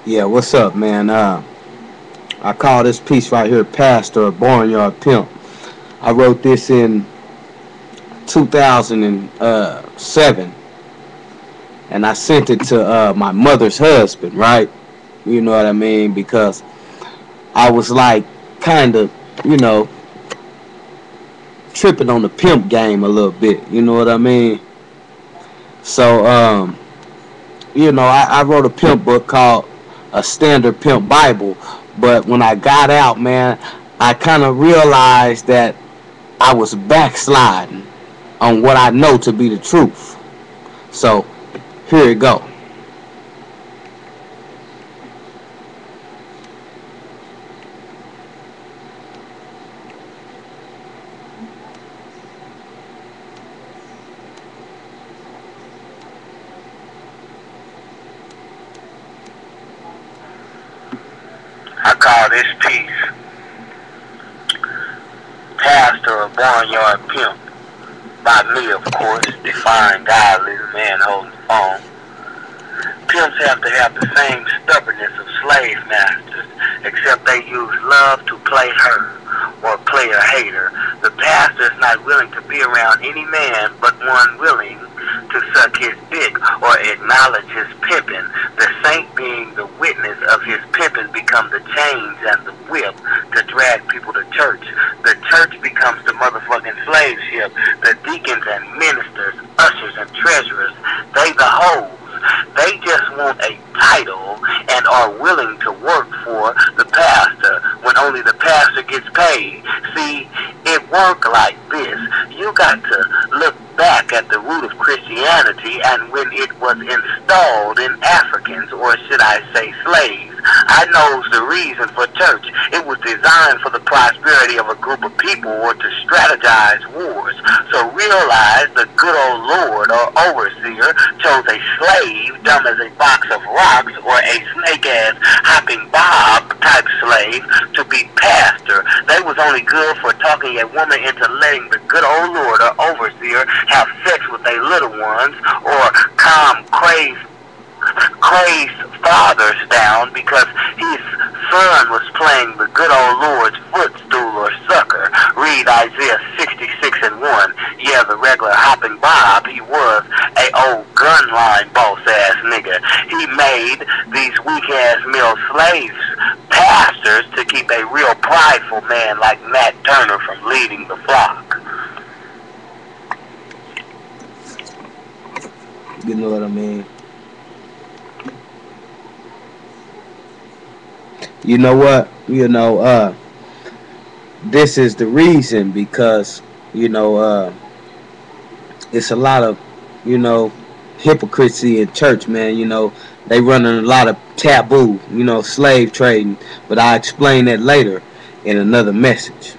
Yeah, what's up, man? I call this piece right here Pastor or Barnyard Pimp. I wrote this in 2007 and I sent it to my mother's husband, right? You know what I mean? Because I was like kind of, you know, tripping on the pimp game a little bit. You know what I mean? So, I wrote a pimp book called A Standard Pimp Bible. But when I got out, man, I kind of realized that I was backsliding on what I know to be the truth. So here it go. I call this piece Pastor or Barnyard Pimp. By me, of course, definegodly, the man holding the phone. Pimps have to have the same stubbornness of slave masters, except they use love to play her or play a hater. The pastor is not willing to be around any man but one willing to suck his dick or acknowledge his pimping. The saint being the witness of his pimping becomes the chains and the whip to drag people to church. The church becomes the motherfucking slave ship. The deacons and ministers, ushers and treasurers, they the hoes. They just want a title and are willing to work for the pastor when only the pastor gets paid. See, it worked like this. You got to look back at the root of Christianity and when it was installed in Africans, or should I say slaves. I knows the reason for church. It was designed for the prosperity of a group of people or to strategize wars. So realize the good old Lord or overseer chose a slave dumb as a box of rocks or a snake-ass hopping bob type slave to be pastor. They was only good for talking a woman into letting the good old Lord or overseer have sex with their little ones or calm crazed fathers down because his son was playing the good old Lord's footstool or sucker. Read Isaiah 66 and 1. Yeah, the regular hopping Bob, he was a old gun line boss ass nigga. He made these weak ass male slaves pastors to keep a real prideful man like Matt Turner from leading the flock. You know what I mean? You know what? This is the reason because, you know, it's a lot of, you know, hypocrisy in church, man. They running a lot of taboo, slave trading. But I explain that later in another message.